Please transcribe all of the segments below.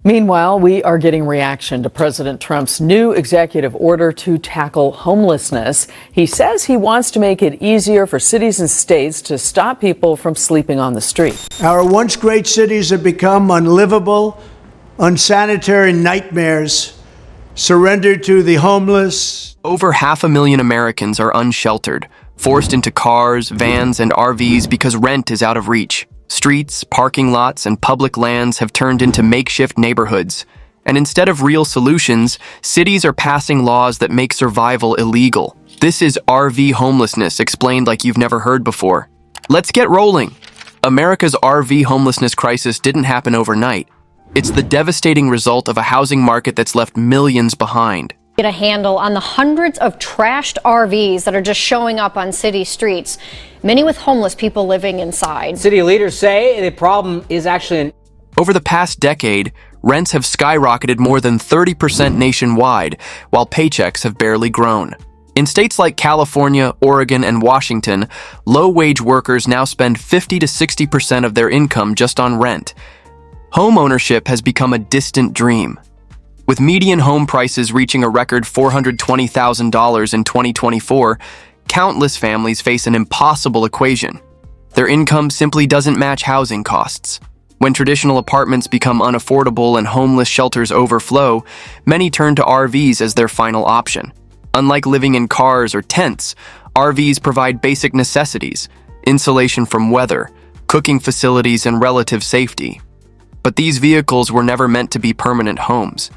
Meanwhile, we are getting reaction to President Trump's new executive order to tackle homelessness. He says he wants to make it easier for cities and states to stop people from sleeping on the street. Our once great cities have become unlivable, unsanitary nightmares, surrendered to the homeless. Over 500,000 Americans are unsheltered, forced into cars, vans, and RVs because rent is out of reach. Streets, parking lots, and public lands have turned into makeshift neighborhoods. And instead of real solutions, cities are passing laws that make survival illegal. This is RV homelessness explained like you've never heard before. Let's get rolling. America's RV homelessness crisis didn't happen overnight. It's the devastating result of a housing market that's left millions behind. Get a handle on the hundreds of trashed RVs that are just showing up on city streets, many with homeless people living inside. City leaders say the problem is actually Over the past decade, rents have skyrocketed more than 30% nationwide, while paychecks have barely grown. In states like California, Oregon, and Washington, low-wage workers now spend 50 to 60% of their income just on rent. Home ownership has become a distant dream. With median home prices reaching a record $420,000 in 2024, countless families face an impossible equation. Their income simply doesn't match housing costs. When traditional apartments become unaffordable and homeless shelters overflow, many turn to RVs as their final option. Unlike living in cars or tents, RVs provide basic necessities, insulation from weather, cooking facilities, and relative safety. But these vehicles were never meant to be permanent homes.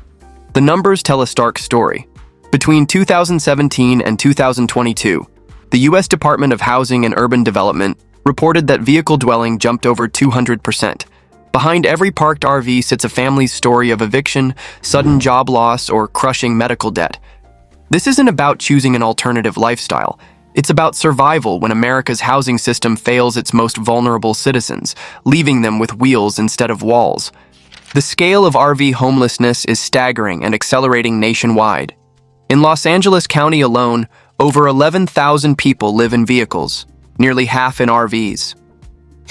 The numbers tell a stark story. Between 2017 and 2022, the U.S. Department of Housing and Urban Development reported that vehicle dwelling jumped over 200%. Behind every parked RV sits a family's story of eviction, sudden job loss, or crushing medical debt. This isn't about choosing an alternative lifestyle. It's about survival when America's housing system fails its most vulnerable citizens, leaving them with wheels instead of walls. The scale of RV homelessness is staggering and accelerating nationwide. In Los Angeles County alone, over 11,000 people live in vehicles, nearly half in RVs.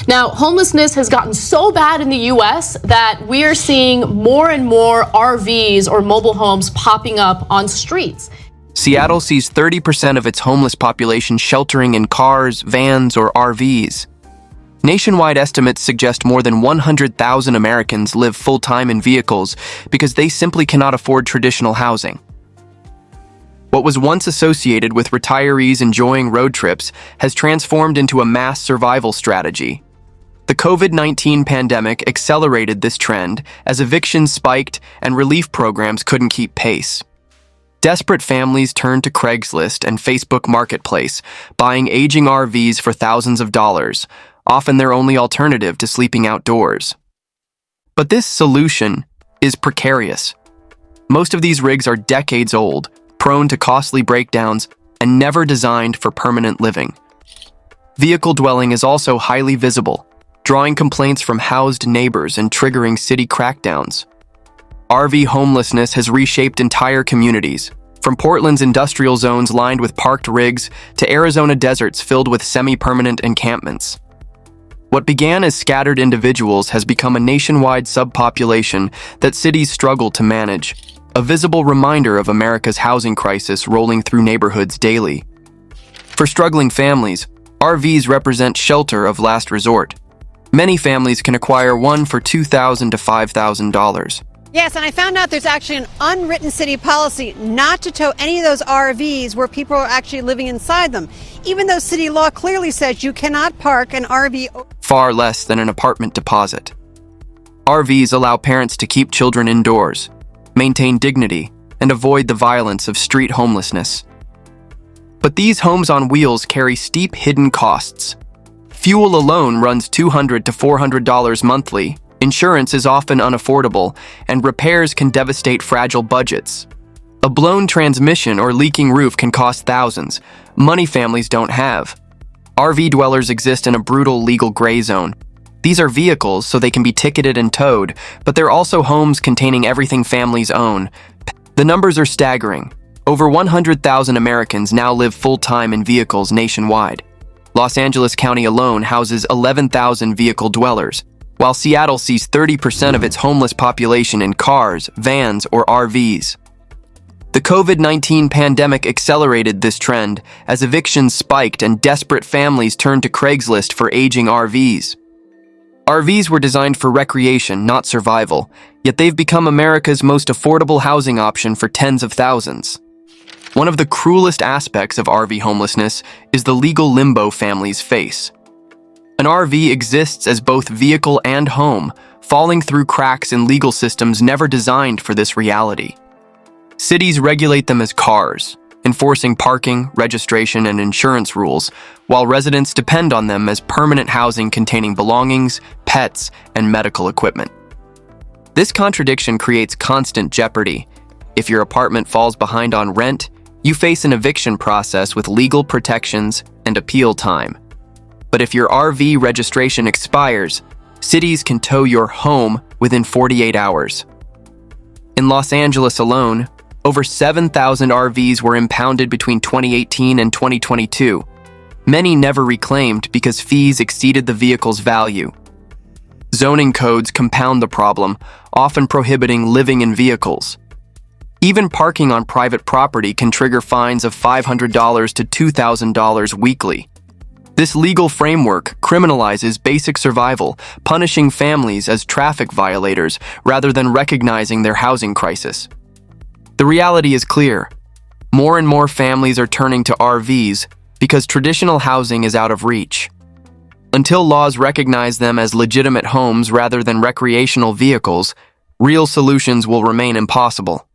Now, homelessness has gotten so bad in the U.S. that we are seeing more and more RVs or mobile homes popping up on streets. Seattle sees 30% of its homeless population sheltering in cars, vans, or RVs. Nationwide estimates suggest more than 100,000 Americans live full-time in vehicles because they simply cannot afford traditional housing. What was once associated with retirees enjoying road trips has transformed into a mass survival strategy. The COVID-19 pandemic accelerated this trend as evictions spiked and relief programs couldn't keep pace. Desperate families turned to Craigslist and Facebook Marketplace, buying aging RVs for thousands of dollars, often their only alternative to sleeping outdoors. But this solution is precarious. Most of these rigs are decades old, prone to costly breakdowns, and never designed for permanent living. Vehicle dwelling is also highly visible, drawing complaints from housed neighbors and triggering city crackdowns. RV homelessness has reshaped entire communities, from Portland's industrial zones lined with parked rigs to Arizona deserts filled with semi-permanent encampments. What began as scattered individuals has become a nationwide subpopulation that cities struggle to manage, a visible reminder of America's housing crisis rolling through neighborhoods daily. For struggling families, RVs represent shelter of last resort. Many families can acquire one for $2,000 to $5,000. Yes, and I found out there's actually an unwritten city policy not to tow any of those RVs where people are actually living inside them, even though city law clearly says you cannot park an RV. Far less than an apartment deposit. RVs allow parents to keep children indoors, maintain dignity, and avoid the violence of street homelessness. But these homes on wheels carry steep hidden costs. Fuel alone runs $200 to $400 monthly. Insurance is often unaffordable, and repairs can devastate fragile budgets. A blown transmission or leaking roof can cost thousands, money families don't have. RV dwellers exist in a brutal legal gray zone. These are vehicles, so they can be ticketed and towed, but they're also homes containing everything families own. The numbers are staggering. Over 100,000 Americans now live full-time in vehicles nationwide. Los Angeles County alone houses 11,000 vehicle dwellers, while Seattle sees 30% of its homeless population in cars, vans, or RVs. The COVID-19 pandemic accelerated this trend as evictions spiked and desperate families turned to Craigslist for aging RVs. RVs were designed for recreation, not survival, yet they've become America's most affordable housing option for tens of thousands. One of the cruelest aspects of RV homelessness is the legal limbo families face. An RV exists as both vehicle and home, falling through cracks in legal systems never designed for this reality. Cities regulate them as cars, enforcing parking, registration, and insurance rules, while residents depend on them as permanent housing containing belongings, pets, and medical equipment. This contradiction creates constant jeopardy. If your apartment falls behind on rent, you face an eviction process with legal protections and appeal time. But if your RV registration expires, cities can tow your home within 48 hours. In Los Angeles alone, over 7,000 RVs were impounded between 2018 and 2022. Many never reclaimed because fees exceeded the vehicle's value. Zoning codes compound the problem, often prohibiting living in vehicles. Even parking on private property can trigger fines of $500 to $2,000 weekly. This legal framework criminalizes basic survival, punishing families as traffic violators rather than recognizing their housing crisis. The reality is clear. More and more families are turning to RVs because traditional housing is out of reach. Until laws recognize them as legitimate homes rather than recreational vehicles, real solutions will remain impossible.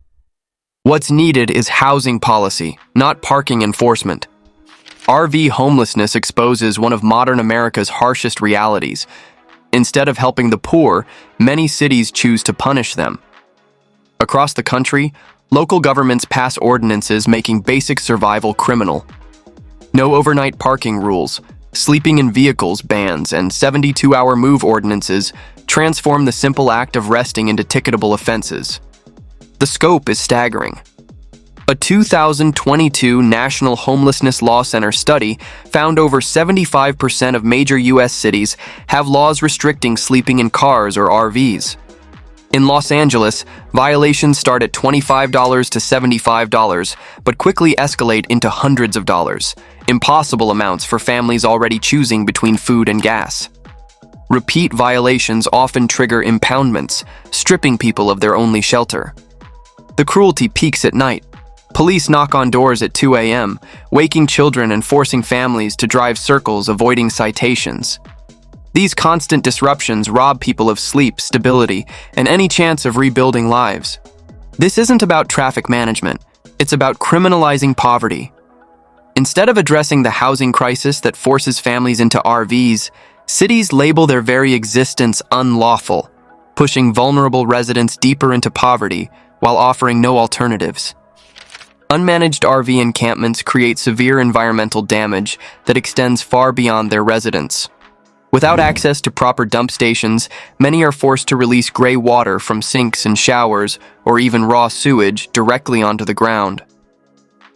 What's needed is housing policy, not parking enforcement. RV homelessness exposes one of modern America's harshest realities. Instead of helping the poor, many cities choose to punish them. Across the country, local governments pass ordinances making basic survival criminal. No overnight parking rules, sleeping in vehicles bans, and 72-hour move ordinances transform the simple act of resting into ticketable offenses. The scope is staggering. A 2022 National Homelessness Law Center study found over 75% of major U.S. cities have laws restricting sleeping in cars or RVs. In Los Angeles, violations start at $25 to $75, but quickly escalate into hundreds of dollars, impossible amounts for families already choosing between food and gas. Repeat violations often trigger impoundments, stripping people of their only shelter. The cruelty peaks at night. Police knock on doors at 2 a.m., waking children and forcing families to drive circles avoiding citations. These constant disruptions rob people of sleep, stability, and any chance of rebuilding lives. This isn't about traffic management, it's about criminalizing poverty. Instead of addressing the housing crisis that forces families into RVs, cities label their very existence unlawful, pushing vulnerable residents deeper into poverty while offering no alternatives. Unmanaged RV encampments create severe environmental damage that extends far beyond their residents. Without access to proper dump stations, many are forced to release gray water from sinks and showers, or even raw sewage, directly onto the ground.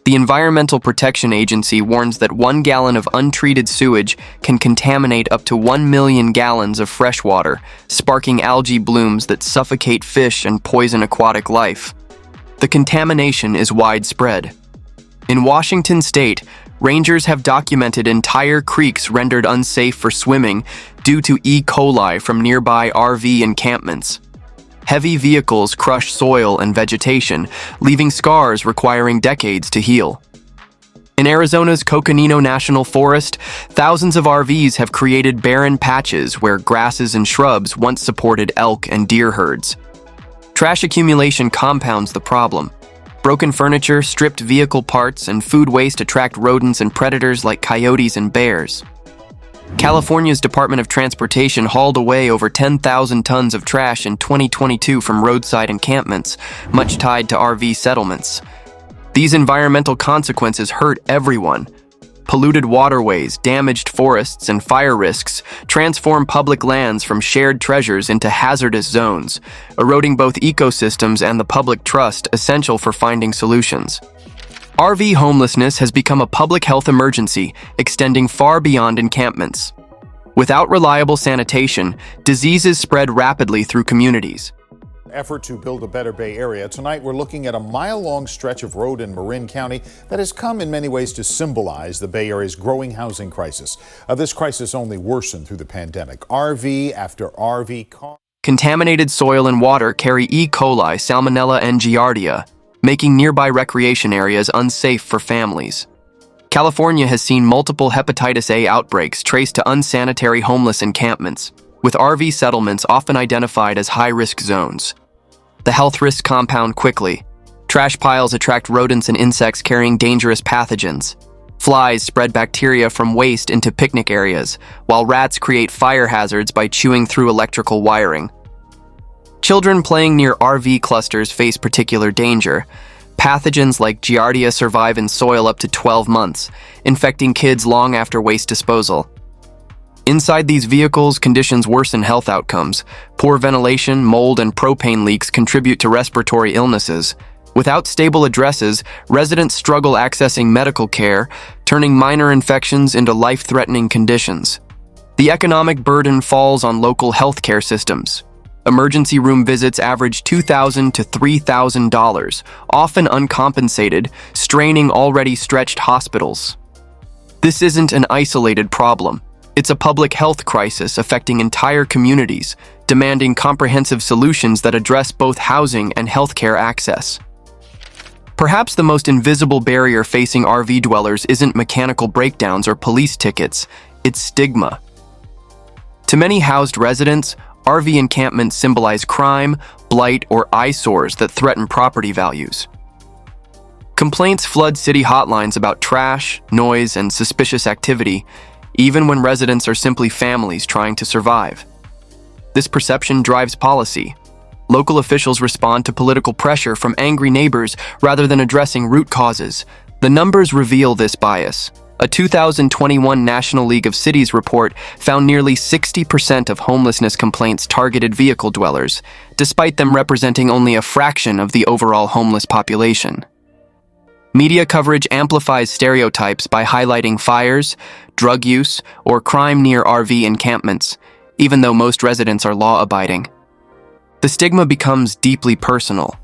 The Environmental Protection Agency warns that 1 gallon of untreated sewage can contaminate up to 1 million gallons of fresh water, sparking algae blooms that suffocate fish and poison aquatic life. The contamination is widespread. In Washington state, rangers have documented entire creeks rendered unsafe for swimming due to E. coli from nearby RV encampments. Heavy vehicles crush soil and vegetation, leaving scars requiring decades to heal. In Arizona's Coconino National Forest, thousands of RVs have created barren patches where grasses and shrubs once supported elk and deer herds. Trash accumulation compounds the problem. Broken furniture, stripped vehicle parts, and food waste attract rodents and predators like coyotes and bears. California's Department of Transportation hauled away over 10,000 tons of trash in 2022 from roadside encampments, much tied to RV settlements. These environmental consequences hurt everyone. Polluted waterways, damaged forests, and fire risks transform public lands from shared treasures into hazardous zones, eroding both ecosystems and the public trust essential for finding solutions. RV homelessness has become a public health emergency, extending far beyond encampments. Without reliable sanitation, diseases spread rapidly through communities. Effort to build a better Bay Area. Tonight, we're looking at a mile-long stretch of road in Marin County that has come in many ways to symbolize the Bay Area's growing housing crisis. This crisis only worsened through the pandemic. RV after RV car. Contaminated soil and water carry E. coli, Salmonella, and Giardia, making nearby recreation areas unsafe for families. California has seen multiple hepatitis A outbreaks traced to unsanitary homeless encampments, with RV settlements often identified as high-risk zones. The health risks compound quickly. Trash piles attract rodents and insects carrying dangerous pathogens. Flies spread bacteria from waste into picnic areas, while rats create fire hazards by chewing through electrical wiring. Children playing near RV clusters face particular danger. Pathogens like Giardia survive in soil up to 12 months, infecting kids long after waste disposal. Inside these vehicles, conditions worsen health outcomes. Poor ventilation, mold, and propane leaks contribute to respiratory illnesses. Without stable addresses, residents struggle accessing medical care, turning minor infections into life-threatening conditions. The economic burden falls on local healthcare systems. Emergency room visits average $2,000 to $3,000, often uncompensated, straining already stretched hospitals. This isn't an isolated problem. It's a public health crisis affecting entire communities, demanding comprehensive solutions that address both housing and healthcare access. Perhaps the most invisible barrier facing RV dwellers isn't mechanical breakdowns or police tickets, it's stigma. To many housed residents, RV encampments symbolize crime, blight, or eyesores that threaten property values. Complaints flood city hotlines about trash, noise, and suspicious activity, even when residents are simply families trying to survive. This perception drives policy. Local officials respond to political pressure from angry neighbors rather than addressing root causes. The numbers reveal this bias. A 2021 National League of Cities report found nearly 60% of homelessness complaints targeted vehicle dwellers, despite them representing only a fraction of the overall homeless population. Media coverage amplifies stereotypes by highlighting fires, drug use, or crime near RV encampments, even though most residents are law-abiding. The stigma becomes deeply personal.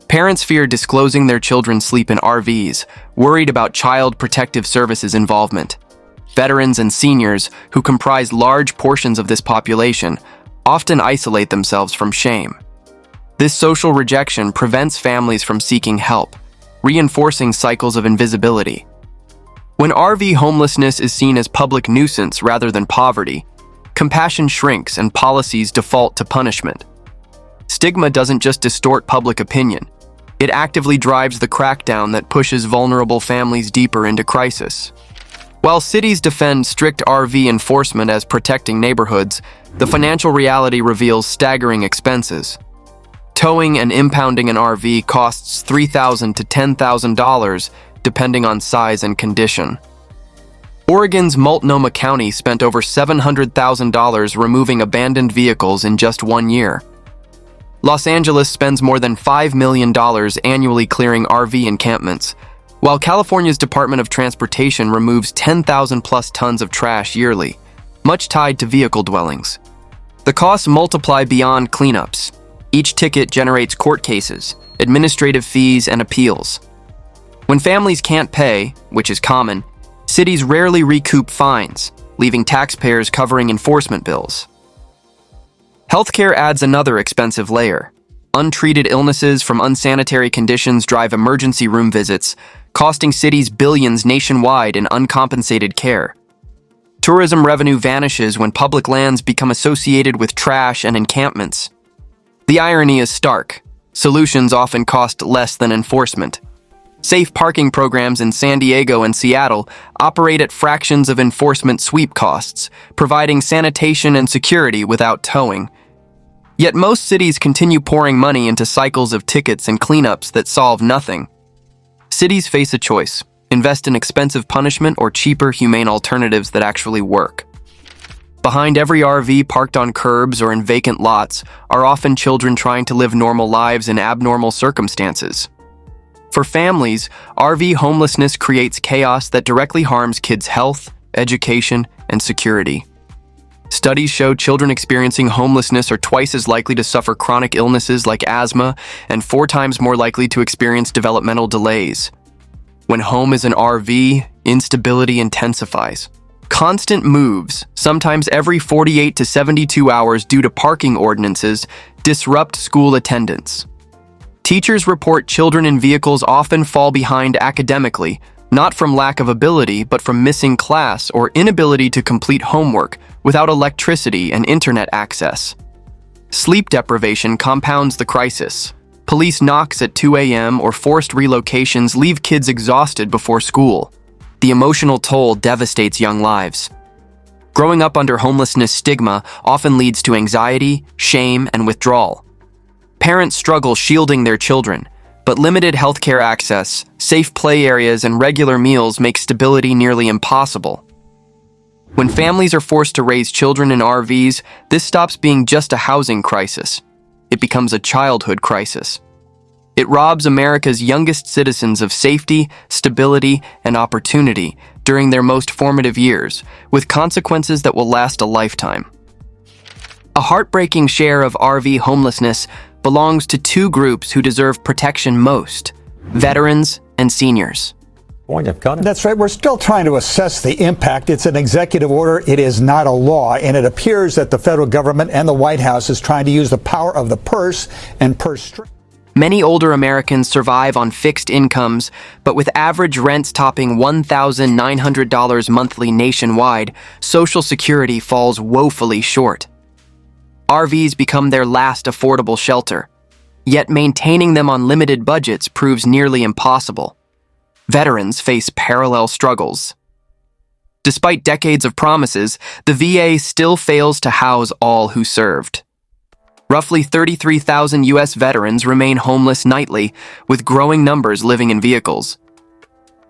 Parents fear disclosing their children sleep in RVs, worried about Child Protective Services involvement. Veterans and seniors, who comprise large portions of this population, often isolate themselves from shame. This social rejection prevents families from seeking help, reinforcing cycles of invisibility. When RV homelessness is seen as public nuisance rather than poverty, compassion shrinks and policies default to punishment. Stigma doesn't just distort public opinion. It actively drives the crackdown that pushes vulnerable families deeper into crisis. While cities defend strict RV enforcement as protecting neighborhoods, the financial reality reveals staggering expenses. Towing and impounding an RV costs $3,000 to $10,000, depending on size and condition. Oregon's Multnomah County spent over $700,000 removing abandoned vehicles in just 1 year. Los Angeles spends more than $5 million annually clearing RV encampments, while California's Department of Transportation removes 10,000 plus tons of trash yearly, much tied to vehicle dwellings. The costs multiply beyond cleanups. Each ticket generates court cases, administrative fees, and appeals. When families can't pay, which is common, cities rarely recoup fines, leaving taxpayers covering enforcement bills. Healthcare adds another expensive layer. Untreated illnesses from unsanitary conditions drive emergency room visits, costing cities billions nationwide in uncompensated care. Tourism revenue vanishes when public lands become associated with trash and encampments. The irony is stark. Solutions often cost less than enforcement. Safe parking programs in San Diego and Seattle operate at fractions of enforcement sweep costs, providing sanitation and security without towing. Yet most cities continue pouring money into cycles of tickets and cleanups that solve nothing. Cities face a choice: invest in expensive punishment or cheaper, humane alternatives that actually work. Behind every RV parked on curbs or in vacant lots are often children trying to live normal lives in abnormal circumstances. For families, RV homelessness creates chaos that directly harms kids' health, education, and security. Studies show children experiencing homelessness are twice as likely to suffer chronic illnesses like asthma and 4 times more likely to experience developmental delays. When home is an RV, instability intensifies. Constant moves, sometimes every 48 to 72 hours due to parking ordinances, disrupt school attendance. Teachers report children in vehicles often fall behind academically, not from lack of ability, but from missing class or inability to complete homework without electricity and internet access. Sleep deprivation compounds the crisis. Police knocks at 2 a.m. or forced relocations leave kids exhausted before school. The emotional toll devastates young lives. Growing up under homelessness stigma often leads to anxiety, shame, and withdrawal. Parents struggle shielding their children, but limited healthcare access, safe play areas, and regular meals make stability nearly impossible. When families are forced to raise children in RVs, this stops being just a housing crisis. It becomes a childhood crisis. It robs America's youngest citizens of safety, stability, and opportunity during their most formative years, with consequences that will last a lifetime. A heartbreaking share of RV homelessness belongs to 2 groups who deserve protection most: veterans and seniors. That's right. We're still trying to assess the impact. It's an executive order. It is not a law. And it appears that the federal government and the White House is trying to use the power of the purse and purse strings. Many older Americans survive on fixed incomes, but with average rents topping $1,900 monthly nationwide, Social Security falls woefully short. RVs become their last affordable shelter, yet maintaining them on limited budgets proves nearly impossible. Veterans face parallel struggles. Despite decades of promises, the VA still fails to house all who served. Roughly 33,000 U.S. veterans remain homeless nightly, with growing numbers living in vehicles.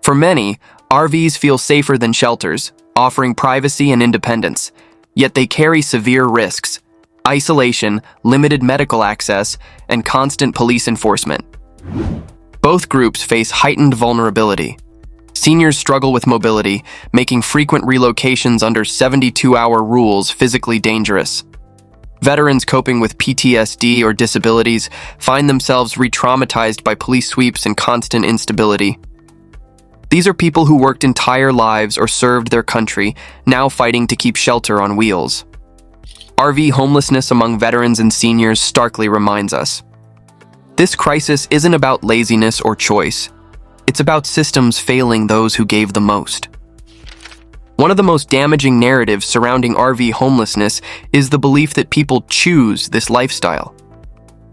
For many, RVs feel safer than shelters, offering privacy and independence, yet they carry severe risks: isolation, limited medical access, and constant police enforcement. Both groups face heightened vulnerability. Seniors struggle with mobility, making frequent relocations under 72-hour rules physically dangerous. Veterans coping with PTSD or disabilities find themselves re-traumatized by police sweeps and constant instability. These are people who worked entire lives or served their country, now fighting to keep shelter on wheels. RV homelessness among veterans and seniors starkly reminds us. This crisis isn't about laziness or choice. It's about systems failing those who gave the most. One of the most damaging narratives surrounding RV homelessness is the belief that people choose this lifestyle.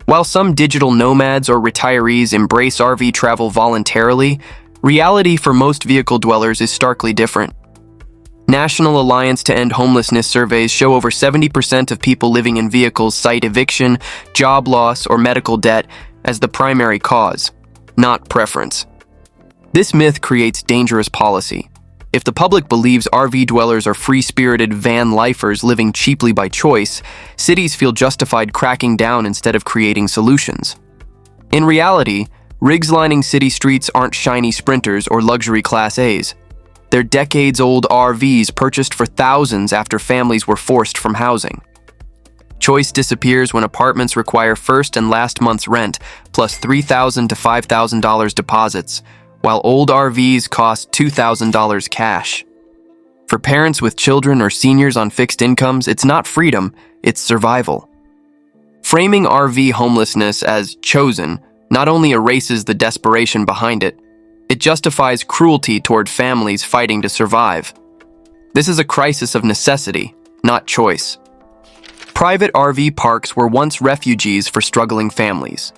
While some digital nomads or retirees embrace RV travel voluntarily, reality for most vehicle dwellers is starkly different. National Alliance to End Homelessness surveys show over 70% of people living in vehicles cite eviction, job loss, or medical debt as the primary cause, not preference. This myth creates dangerous policy. If the public believes RV dwellers are free-spirited van lifers living cheaply by choice, cities feel justified cracking down instead of creating solutions. In reality, rigs lining city streets aren't shiny Sprinters or luxury Class A's. They're decades-old RVs purchased for thousands after families were forced from housing. Choice disappears when apartments require first and last month's rent, plus $3,000 to $5,000 deposits, while old RVs cost $2,000 cash. For parents with children or seniors on fixed incomes, it's not freedom, it's survival. Framing RV homelessness as chosen not only erases the desperation behind it, it justifies cruelty toward families fighting to survive. This is a crisis of necessity, not choice. Private RV parks were once refuges for struggling families.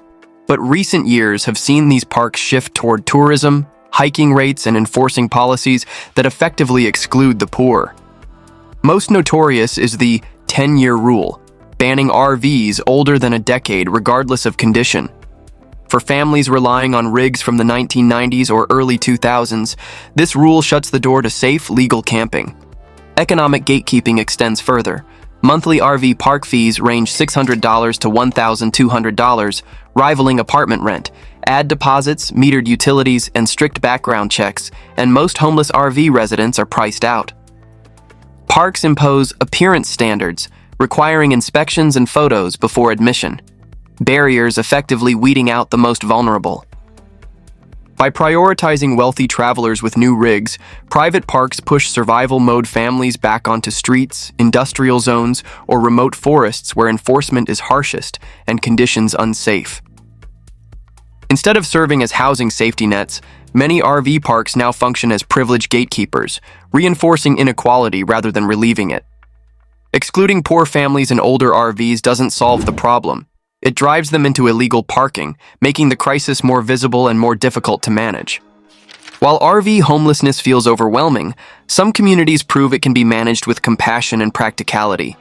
But recent years have seen these parks shift toward tourism, hiking rates, and enforcing policies that effectively exclude the poor. Most notorious is the 10-year rule, banning RVs older than a decade regardless of condition. For families relying on rigs from the 1990s or early 2000s, this rule shuts the door to safe, legal camping. Economic gatekeeping extends further. Monthly RV park fees range $600 to $1,200, rivaling apartment rent. Add deposits, metered utilities, and strict background checks, and most homeless RV residents are priced out. Parks impose appearance standards, requiring inspections and photos before admission. Barriers effectively weeding out the most vulnerable. By prioritizing wealthy travelers with new rigs, private parks push survival mode families back onto streets, industrial zones, or remote forests where enforcement is harshest and conditions unsafe. Instead of serving as housing safety nets, many RV parks now function as privileged gatekeepers, reinforcing inequality rather than relieving it. Excluding poor families and older RVs doesn't solve the problem. It drives them into illegal parking, making the crisis more visible and more difficult to manage. While RV homelessness feels overwhelming, some communities prove it can be managed with compassion and practicality.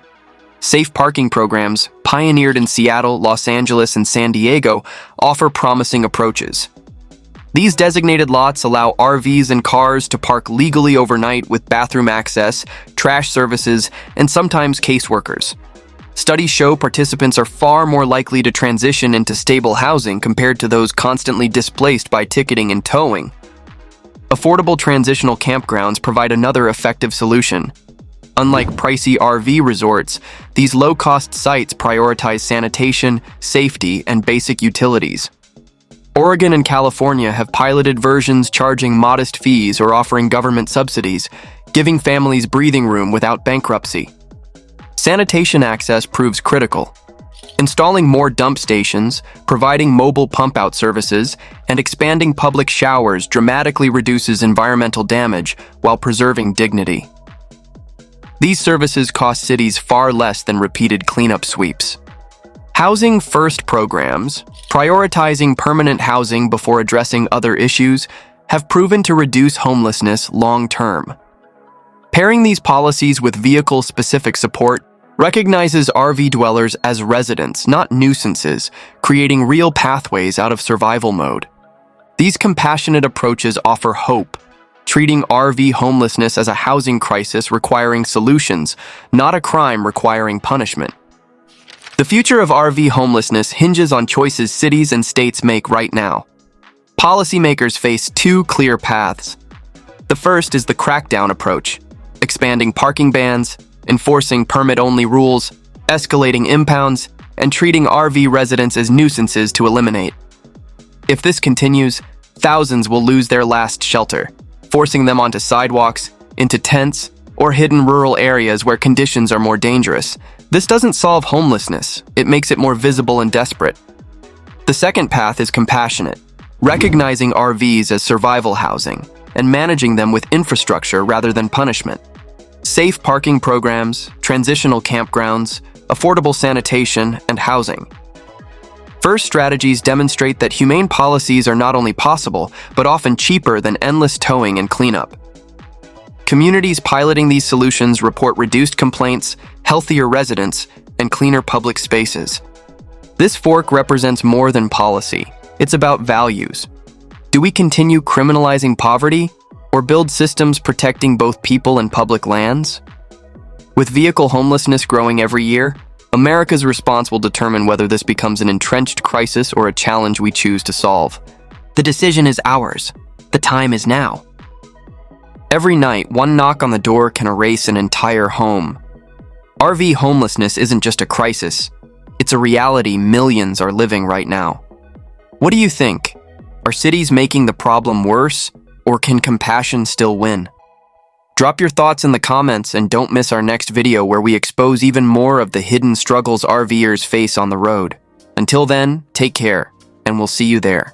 Safe parking programs, pioneered in Seattle, Los Angeles, and San Diego, offer promising approaches. These designated lots allow RVs and cars to park legally overnight with bathroom access, trash services, and sometimes caseworkers. Studies show participants are far more likely to transition into stable housing compared to those constantly displaced by ticketing and towing. Affordable transitional campgrounds provide another effective solution. Unlike pricey RV resorts, these low-cost sites prioritize sanitation, safety, and basic utilities. Oregon and California have piloted versions charging modest fees or offering government subsidies, giving families breathing room without bankruptcy. Sanitation access proves critical. Installing more dump stations, providing mobile pump-out services, and expanding public showers dramatically reduces environmental damage while preserving dignity. These services cost cities far less than repeated cleanup sweeps. Housing first programs, prioritizing permanent housing before addressing other issues, have proven to reduce homelessness long-term. Pairing these policies with vehicle-specific support recognizes RV dwellers as residents, not nuisances, creating real pathways out of survival mode. These compassionate approaches offer hope, treating RV homelessness as a housing crisis requiring solutions, not a crime requiring punishment. The future of RV homelessness hinges on choices cities and states make right now. Policymakers face two clear paths. The first is the crackdown approach, expanding parking bans, enforcing permit-only rules, escalating impounds, and treating RV residents as nuisances to eliminate. If this continues, thousands will lose their last shelter, forcing them onto sidewalks, into tents, or hidden rural areas where conditions are more dangerous. This doesn't solve homelessness, it makes it more visible and desperate. The second path is compassionate, recognizing RVs as survival housing and managing them with infrastructure rather than punishment. Safe parking programs, transitional campgrounds, affordable sanitation, and housing. First strategies demonstrate that humane policies are not only possible, but often cheaper than endless towing and cleanup. Communities piloting these solutions report reduced complaints, healthier residents, and cleaner public spaces. This fork represents more than policy. It's about values. Do we continue criminalizing poverty, or build systems protecting both people and public lands? With vehicle homelessness growing every year, America's response will determine whether this becomes an entrenched crisis or a challenge we choose to solve. The decision is ours. The time is now. Every night, one knock on the door can erase an entire home. RV homelessness isn't just a crisis. It's a reality millions are living right now. What do you think? Are cities making the problem worse, or can compassion still win? Drop your thoughts in the comments and don't miss our next video where we expose even more of the hidden struggles RVers face on the road. Until then, take care, and we'll see you there.